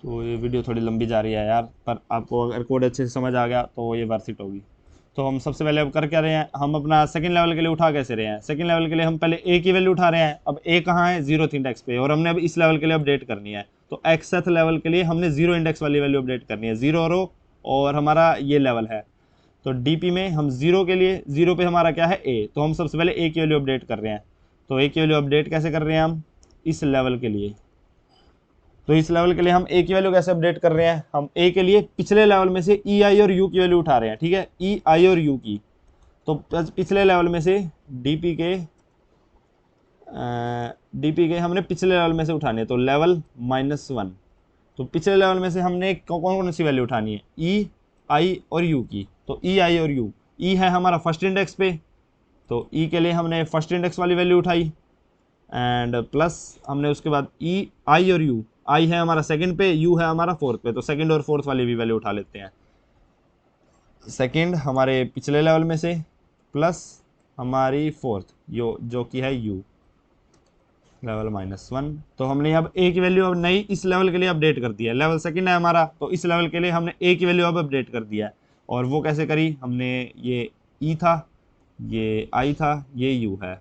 तो ये वीडियो थोड़ी लंबी जा रही है यार, पर आपको अगर कोड अच्छे से समझ आ गया तो ये वर्थ इट होगी। तो हम सबसे पहले अब कर क्या रहे हैं, हम अपना सेकंड लेवल के लिए उठा कैसे रहे हैं, सेकंड लेवल के लिए हम पहले a की वैल्यू उठा रहे हैं। अब a कहाँ है, 0th इंडेक्स पे, और हमने अब इस लेवल के लिए अपडेट करनी है, तो xth लेवल के लिए हमने 0 इंडेक्स वाली वैल्यू अपडेट करनी है, 0 रो, और हमारा ये लेवल है। तो डीपी में हम 0 के लिए, 0 पे हमारा क्या है a, तो हम सबसे पहले a की वैल्यू अपडेट कर रहे हैं। तो a की वैल्यू अपडेट कैसे कर रहे हैं हम, इस लेवल के लिए, तो इस लेवल के लिए हम a की वैल्यू कैसे अपडेट कर रहे हैं, हम a के लिए पिछले लेवल में से e i और u की वैल्यू उठा रहे हैं, ठीक है, e i और u की। तो पिछले लेवल में से डीपी के हमने पिछले लेवल में से उठाने, तो लेवल -1, तो पिछले लेवल में से हमने कौन कौन सी वैल्यू उठानी है, e i और u की। तो e i और u, e है हमारा फर्स्ट इंडेक्स पे, तो e के लिए हमने फर्स्ट इंडेक्स वाली वैल्यू उठाई, एंड प्लस हमने उसके बाद ई आई और यू, आई है हमारा सेकंड पे, यू है हमारा फोर्थ पे, तो सेकंड और फोर्थ वाली भी वैल्यू उठा लेते हैं। सेकंड हमारे पिछले लेवल में से, प्लस हमारी फोर्थ जो कि है यू, लेवल -1। तो हमने अब ए की वैल्यू अब नई इस लेवल के लिए अपडेट कर दिया है, लेवल सेकंड है हमारा, तो इस लेवल के लिए हमने ए की वैल्यू अब अपडेट कर दिया है। और वो कैसे करी हमने, ये ई था, ये आई था, ये यू है,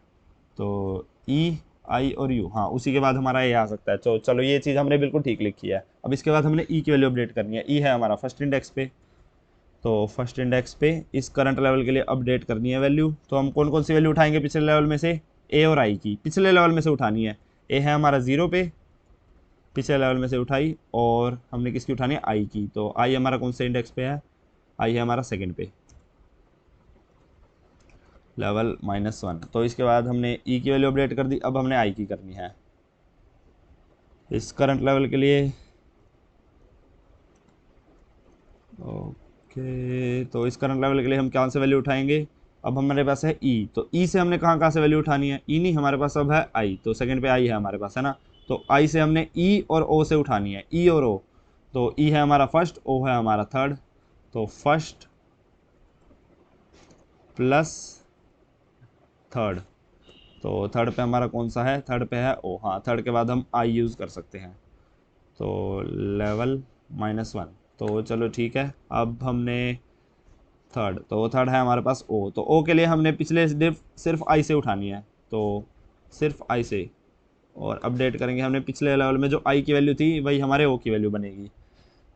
तो ई आई और यू, हाँ उसी के बाद हमारा ए आ सकता है। तो चलो ये चीज़ हमने बिल्कुल ठीक लिखी है। अब इसके बाद हमने ई की वैल्यू अपडेट करनी है, ई है हमारा फर्स्ट इंडेक्स पे, तो फर्स्ट इंडेक्स पे इस करंट लेवल के लिए अपडेट करनी है वैल्यू। तो हम कौन कौन सी वैल्यू उठाएंगे पिछले लेवल में से, ए और आई की पिछले लेवल में से उठानी है। ए है हमारा 0 पे, पिछले लेवल में से उठाई, और हमने किसकी उठानी है, आई की। तो आई हमारा कौन से इंडेक्स पे है, आई है हमारा सेकंड पे, लेवल -1। तो इसके बाद हमने ई की वैल्यू अपडेट कर दी, अब हमने आई की करनी है इस करंट लेवल के लिए। ओके, तो इस करंट लेवल के लिए हम कौन से वैल्यू उठाएंगे, अब हमारे पास है ई, तो ई से हमने कहाँ कहाँ से वैल्यू उठानी है, ई नहीं हमारे पास अब है आई, तो सेकंड पे आई है हमारे पास, है ना। तो आई से हमने ई और ओ से उठानी है, ई और ओ, तो ई है हमारा फर्स्ट, ओ है हमारा थर्ड, तो फर्स्ट प्लस थर्ड, तो थर्ड पे हमारा कौन सा है, थर्ड पे है ओ, हाँ थर्ड के बाद हम आई यूज़ कर सकते हैं, तो लेवल -1। तो चलो ठीक है, अब हमने थर्ड, तो थर्ड है हमारे पास ओ, तो ओ के लिए हमने पिछले सिर्फ आई से उठानी है, तो सिर्फ आई से, और अपडेट करेंगे हमने पिछले लेवल में जो आई की वैल्यू थी वही हमारे ओ की वैल्यू बनेगी।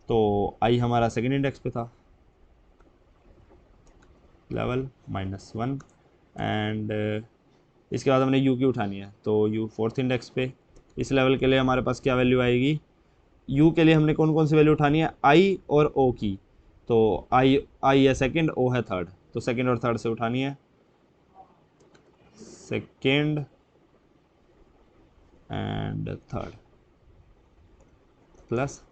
तो आई हमारा सेकेंड इंडेक्स पे था, लेवल -1, एंड इसके बाद हमने यू की उठानी है, तो यू फोर्थ इंडेक्स पे, इस लेवल के लिए हमारे पास क्या वैल्यू आएगी, यू के लिए हमने कौन कौन सी वैल्यू उठानी है, आई और ओ की। तो आई है सेकंड, ओ है थर्ड, तो सेकंड और थर्ड से उठानी है, सेकंड एंड थर्ड प्लस,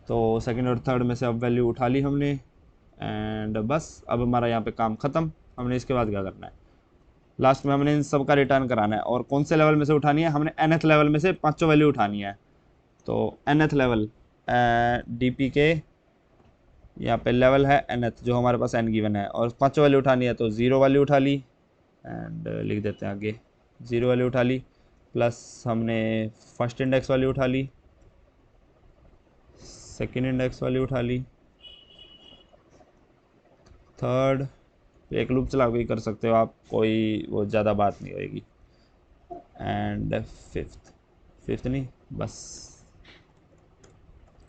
तो सेकंड और थर्ड में से अब वैल्यू उठा ली हमने, एंड बस अब हमारा यहाँ पे काम ख़त्म। हमने इसके बाद क्या करना है, लास्ट में हमने इन सब का रिटर्न कराना है, और कौन से लेवल में से उठानी है, हमने nth लेवल में से पाँचों वैल्यू उठानी है। तो nth लेवल डीपी के यहाँ पे लेवल है nth, जो हमारे पास n गिवन है, और पाँचों वैल्यू उठानी है, तो 0 वैल्यू उठा ली, एंड लिख देते हैं आगे 0 वैल्यू उठा ली, प्लस हमने फर्स्ट इंडेक्स वाली उठा ली, सेकंड इंडेक्स वाली उठा ली, थर्ड, एक लूप चला के कर सकते हो आप, कोई वो ज़्यादा बात नहीं होएगी, एंड फिफ्थ, फिफ्थ नहीं बस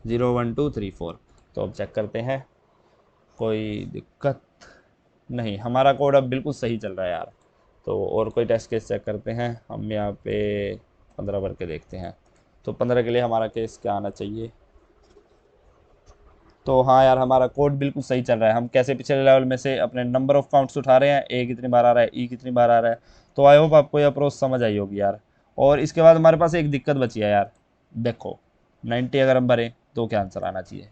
0 1 2 3 4। तो अब चेक करते हैं, कोई दिक्कत नहीं, हमारा कोड अब बिल्कुल सही चल रहा है यार। तो और कोई टेस्ट केस चेक करते हैं, हम यहाँ पे 15 भर के देखते हैं। तो 15 के लिए हमारा केस क्या आना चाहिए। तो हाँ यार, हमारा कोड बिल्कुल सही चल रहा है। हम कैसे पिछले लेवल में से अपने नंबर ऑफ काउंट्स उठा रहे हैं, ए कितनी बार आ रहा है, ई कितनी बार आ रहा है। तो आई होप आपको यह अप्रोच समझ आई होगी यार। और इसके बाद हमारे पास एक दिक्कत बची है यार, देखो 90 अगर हम भरें तो क्या आंसर आना चाहिए।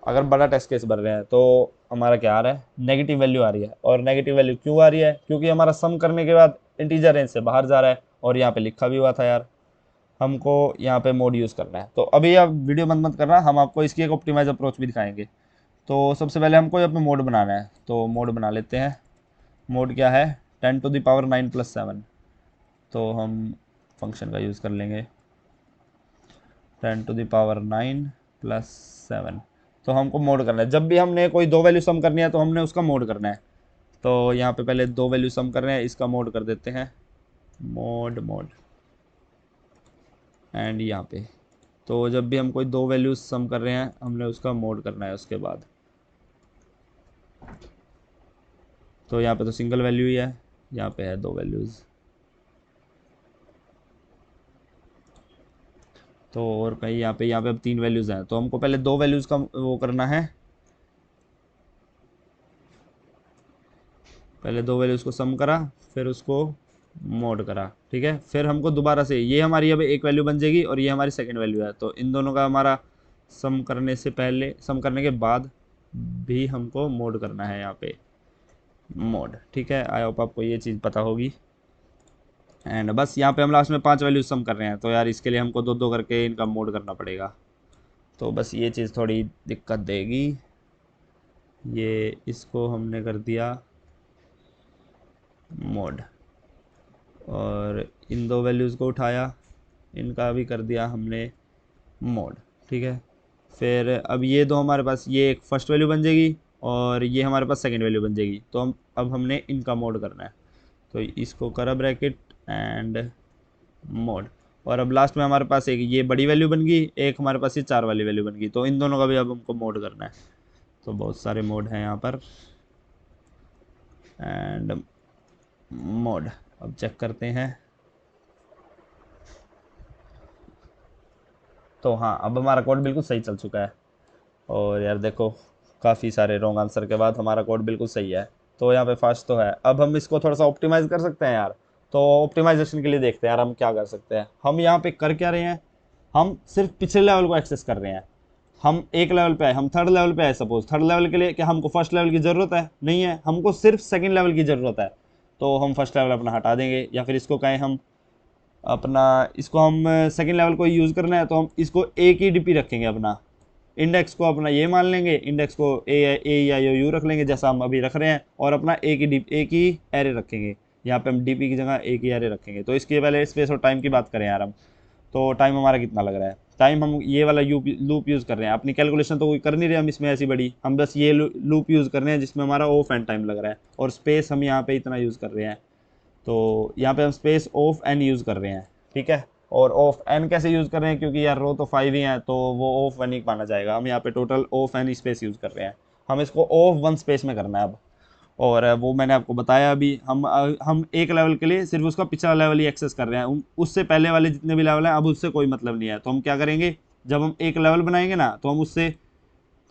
अगर बड़ा टेस्ट केस भर रहे हैं तो हमारा क्या आ रहा है, नेगेटिव वैल्यू आ रही है। और नेगेटिव वैल्यू क्यों आ रही है, क्योंकि हमारा सम करने के बाद इंटीजर रेंज से बाहर जा रहा है, और यहाँ पे लिखा भी हुआ था यार, हमको यहाँ पे मोड यूज़ करना है। तो अभी आप वीडियो बंद मत करना, हम आपको इसकी एक ऑप्टिमाइज अप्रोच भी दिखाएंगे। तो सबसे पहले हमको यहाँ पे मोड बनाना है, तो मोड बना लेते हैं। मोड क्या है, 10⁻9 + 7। तो हम फंक्शन का यूज़ कर लेंगे 10⁻9 + 7। तो हमको मोड करना है, जब भी हमने कोई दो वैल्यू सम करनी है तो हमने उसका मोड करना है। तो यहाँ पे पहले दो वैल्यू सम कर रहे हैं, इसका मोड कर देते हैं, मोड मोड, एंड यहाँ पे। तो जब भी हम कोई दो वैल्यूज सम कर रहे हैं हमने उसका मोड करना है उसके बाद। तो यहाँ पे तो सिंगल वैल्यू ही है, यहाँ पे है दो वैल्यूज़। तो और कहीं यहाँ पे अब तीन वैल्यूज़ हैं, तो हमको पहले दो वैल्यूज़ का वो करना है, पहले दो वैल्यूज़ को सम करा, फिर उसको मोड करा, ठीक है। फिर हमको दोबारा से, ये हमारी अब एक वैल्यू बन जाएगी और ये हमारी सेकंड वैल्यू है। तो इन दोनों का हमारा सम करने से पहले, सम करने के बाद भी हमको मोड करना है यहाँ पे, मोड, ठीक है। आई होप आपको ये चीज़ पता होगी। एंड बस यहाँ पे हम लास्ट में पांच वैल्यूज सम कर रहे हैं, तो यार इसके लिए हमको दो दो करके इनका मोड करना पड़ेगा। तो बस ये चीज़ थोड़ी दिक्कत देगी। ये इसको हमने कर दिया मोड, और इन दो वैल्यूज़ को उठाया, इनका भी कर दिया हमने मोड, ठीक है। फिर अब ये दो हमारे पास, ये एक फर्स्ट वैल्यू बन जाएगी और ये हमारे पास सेकंड वैल्यू बन जाएगी। तो हम अब हमने इनका मोड करना है, तो इसको करा ब्रैकेट एंड मोड। और अब लास्ट में हमारे पास एक ये बड़ी वैल्यू बन गई, एक हमारे पास ये चार वाली वैल्यू बन गई। तो इन दोनों का भी अब हमको मोड करना है। तो बहुत सारे मोड हैं यहाँ पर, एंड मोड। अब चेक करते हैं। तो हाँ, अब हमारा कोड बिल्कुल सही चल चुका है। और यार देखो, काफ़ी सारे रॉन्ग आंसर के बाद हमारा कोड बिल्कुल सही है। तो यहाँ पे फास्ट तो है। अब हम इसको थोड़ा सा ऑप्टिमाइज़ कर सकते हैं यार। तो ऑप्टिमाइजेशन के लिए देखते हैं यार हम क्या कर सकते हैं। हम यहाँ पे कर क्या रहे हैं, हम सिर्फ पिछले लेवल को एक्सेस कर रहे हैं। हम एक लेवल पे आए, हम थर्ड लेवल पे आए, सपोज थर्ड लेवल के लिए क्या हमको फर्स्ट लेवल की ज़रूरत है, नहीं है, हमको सिर्फ सेकंड लेवल की ज़रूरत है। तो हम फर्स्ट लेवल अपना हटा देंगे, या फिर इसको कहें हम अपना, इसको हम सेकंड लेवल को यूज़ करना है तो हम इसको एक ही डीपी रखेंगे, अपना इंडेक्स को अपना ये मान लेंगे, इंडेक्स को ए या यू रख लेंगे जैसा हम अभी रख रहे हैं, और अपना एक ही एरे रखेंगे। यहाँ पे हम डीपी की जगह एक ही एरे रखेंगे। तो इसके पहले स्पेस और टाइम की बात करें यार हम, तो टाइम हमारा कितना लग रहा है, टाइम हम ये वाला लूप यूज़ कर रहे हैं। अपनी कैलकुलेशन तो कोई कर नहीं रहे हम इसमें ऐसी बड़ी, हम बस ये लूप यूज़ कर रहे हैं जिसमें हमारा ऑफ एंड टाइम लग रहा है। और स्पेस हम यहाँ पे इतना यूज़ कर रहे हैं, तो यहाँ पे हम स्पेस ऑफ एन यूज़ कर रहे हैं, ठीक है। और ऑफ एन कैसे यूज़ कर रहे हैं, क्योंकि यार रो तो 5 ही हैं, तो वो ऑफ वन ही माना जाएगा। हम यहाँ पे total of n space use कर रहे हैं, हम इसको ऑफ वन स्पेस में करना है अब। और वो मैंने आपको बताया अभी, हम एक लेवल के लिए सिर्फ उसका पिछला लेवल ही एक्सेस कर रहे हैं, उससे पहले वाले जितने भी लेवल हैं अब उससे कोई मतलब नहीं है। तो हम क्या करेंगे, जब हम एक लेवल बनाएंगे ना, तो हम उससे,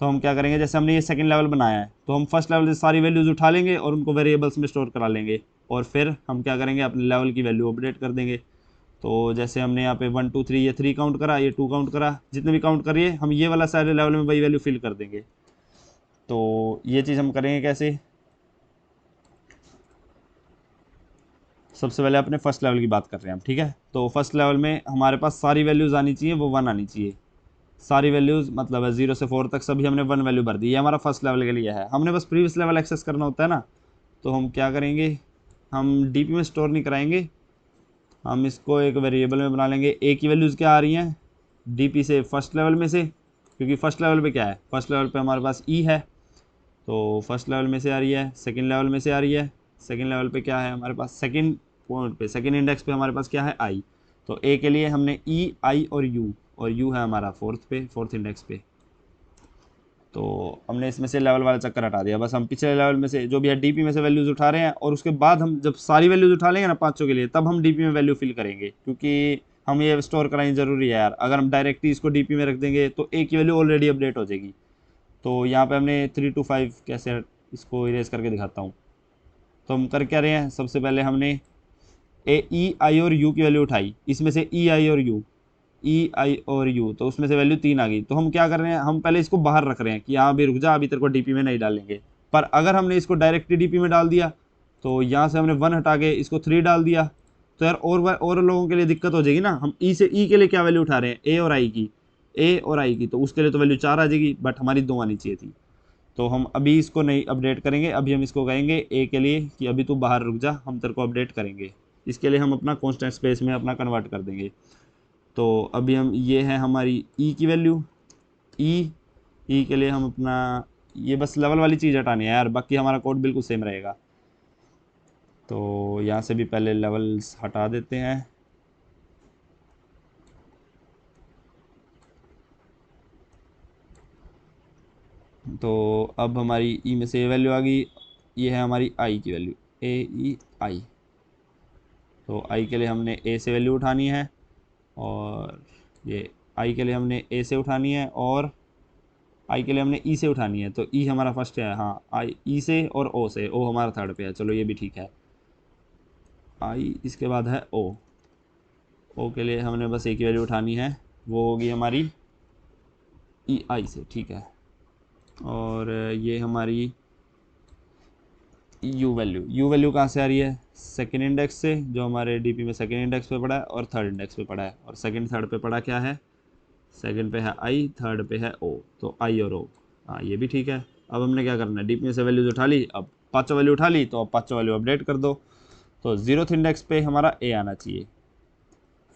तो हम क्या करेंगे, जैसे हमने ये सेकंड लेवल बनाया है तो हम फर्स्ट लेवल से सारी वैल्यूज़ उठा लेंगे और उनको वेरिएबल्स में स्टोर करा लेंगे। और फिर हम क्या करेंगे, अपने लेवल की वैल्यू अपडेट कर देंगे। तो जैसे हमने यहाँ पे 1 2 3 ये 3 काउंट करा, ये 2 काउंट करा, जितने भी काउंट करिए हम ये वाला सारे लेवल में वही वैल्यू फिल कर देंगे। तो ये चीज़ हम करेंगे कैसे, सबसे पहले अपने फर्स्ट लेवल की बात कर रहे हैं हम, ठीक है। तो फर्स्ट लेवल में हमारे पास सारी वैल्यूज़ आनी चाहिए, वो 1 आनी चाहिए। सारी वैल्यूज़ मतलब है 0 से 4 तक सभी हमने 1 वैल्यू भर दी, ये हमारा फर्स्ट लेवल के लिए है। हमने बस प्रीवियस लेवल एक्सेस करना होता है ना। तो हम क्या करेंगे, हम डीपी में स्टोर नहीं कराएंगे, हम इसको एक वेरिएबल में बना लेंगे। ए की वैल्यूज़ क्या आ रही हैं डीपी से फर्स्ट लेवल में से, क्योंकि फर्स्ट लेवल पे क्या है, फर्स्ट लेवल पे हमारे पास ई है, तो फर्स्ट लेवल में से आ रही है, सेकंड लेवल में से आ रही है, सेकंड लेवल पे क्या है हमारे पास, सेकंड पॉइंट पे, सेकंड इंडेक्स पे हमारे पास क्या है आई। तो ए के लिए हमने ई, आई और यू है हमारा फोर्थ पे, फोर्थ इंडेक्स पे। तो हमने इसमें से लेवल वाला चक्कर हटा दिया, बस हम पिछले लेवल में से जो भी है डीपी में से वैल्यूज़ उठा रहे हैं, और उसके बाद हम जब सारी वैल्यूज़ उठा लेंगे ना पाँचों के लिए, तब हम डीपी में वैल्यू फिल करेंगे, क्योंकि हम ये स्टोर करानी ज़रूरी है यार। अगर हम डायरेक्टली इसको डीपी में रख देंगे तो ए की वैल्यू ऑलरेडी अपडेट हो जाएगी। तो यहाँ पे हमने 3 to 5 कैसे इसको इरेज करके दिखाता हूँ। तो हम कर क्या रहे हैं, सबसे पहले हमने ए, ई, आई और यू की वैल्यू उठाई, इसमें से ई, आई और यू, ई, आई और यू, तो उसमें से वैल्यू 3 आ गई। तो हम क्या कर रहे हैं, हम पहले इसको बाहर रख रहे हैं कि यहाँ भी रुक जा, अभी तेरे को डीपी में नहीं डालेंगे। पर अगर हमने इसको डायरेक्टली डीपी में डाल दिया, तो यहाँ से हमने 1 हटा के इसको 3 डाल दिया, तो यार और लोगों के लिए दिक्कत हो जाएगी ना। हम ई से ई के लिए क्या वैल्यू उठा रहे हैं, ए और आई की, ए और आई की, तो उसके लिए तो वैल्यू 4 आ जाएगी, बट हमारी 2 आनी चाहिए थी। तो हम अभी इसको नहीं अपडेट करेंगे, अभी हम इसको कहेंगे ए के लिए कि अभी तू बाहर रुक जा, हम तेरे को अपडेट करेंगे। इसके लिए हम अपना कॉन्स्टेंट स्पेस में अपना कन्वर्ट कर देंगे। तो अभी हम, ये है हमारी ई की वैल्यू, ई के लिए हम अपना, ये बस लेवल वाली चीज़ हटानी है यार, बाकी हमारा कोड बिल्कुल सेम रहेगा। तो यहाँ से भी पहले लेवल्स हटा देते हैं। तो अब हमारी ई में से ये वैल्यू आ गई, ये है हमारी आई की वैल्यू, ए, ई, आई। तो आई के लिए हमने ए से वैल्यू उठानी है, और ये आई के लिए हमने ए से उठानी है, और आई के लिए हमने ई से उठानी है। तो ई हमारा फर्स्ट है, हाँ आई, ई से और ओ से, ओ हमारा थर्ड पे है, चलो ये भी ठीक है। आई, इसके बाद है ओ के लिए हमने बस ए की वैल्यू उठानी है, वो होगी हमारी ई आई से, ठीक है। और ये हमारी यू वैल्यू कहाँ से आ रही है, सेकेंड इंडेक्स से, जो हमारे डीपी में सेकेंड इंडेक्स पे पड़ा है और थर्ड इंडेक्स पे पड़ा है। और सेकेंड थर्ड पे पड़ा क्या है, सेकंड पे है आई, थर्ड पे है ओ, तो आई और ओ, हाँ ये भी ठीक है। अब हमने क्या करना है, डीपी में से वैल्यूज उठा ली, अब पाँचों वैल्यू उठा ली, तो अब पाँचों वैल्यू अपडेट कर दो। तो 0th इंडेक्स पे हमारा ए आना चाहिए,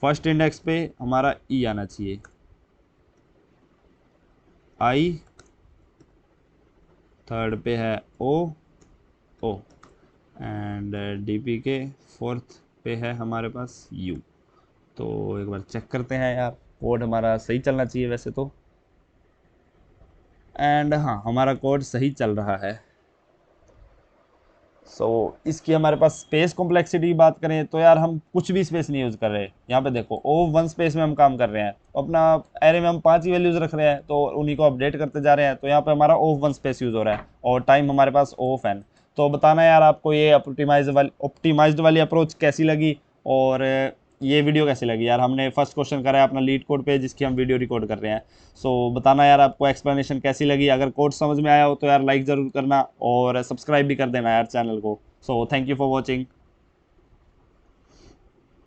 फर्स्ट इंडेक्स पे हमारा ई आना चाहिए, आई, थर्ड पे है ओ, एंड डीपी के फोर्थ पे है हमारे पास यू। तो एक बार चेक करते हैं यार, कोड हमारा सही चलना चाहिए वैसे तो, एंड हाँ हमारा कोड सही चल रहा है। इसकी हमारे पास स्पेस कॉम्प्लेक्सिटी की बात करें तो यार हम कुछ भी स्पेस नहीं यूज़ कर रहे। यहाँ पे देखो O1 स्पेस में हम काम कर रहे हैं, अपना एरे में हम 5 ही वैल्यूज़ रख रहे हैं, तो उन्हीं को अपडेट करते जा रहे हैं। तो यहाँ पे हमारा O1 स्पेस यूज़ हो रहा है, और टाइम हमारे पास OFN। तो बताना यार आपको ये ऑप्टिमाइज्ड वाली अप्रोच कैसी लगी, और ये वीडियो कैसी लगी यार। हमने फर्स्ट क्वेश्चन करा है अपना लीड कोड पे, जिसकी हम वीडियो रिकॉर्ड कर रहे हैं। बताना यार आपको एक्सप्लेनेशन कैसी लगी। अगर कोड समझ में आया हो तो यार लाइक ज़रूर करना, और सब्सक्राइब भी कर देना यार चैनल को। Thank you for watching.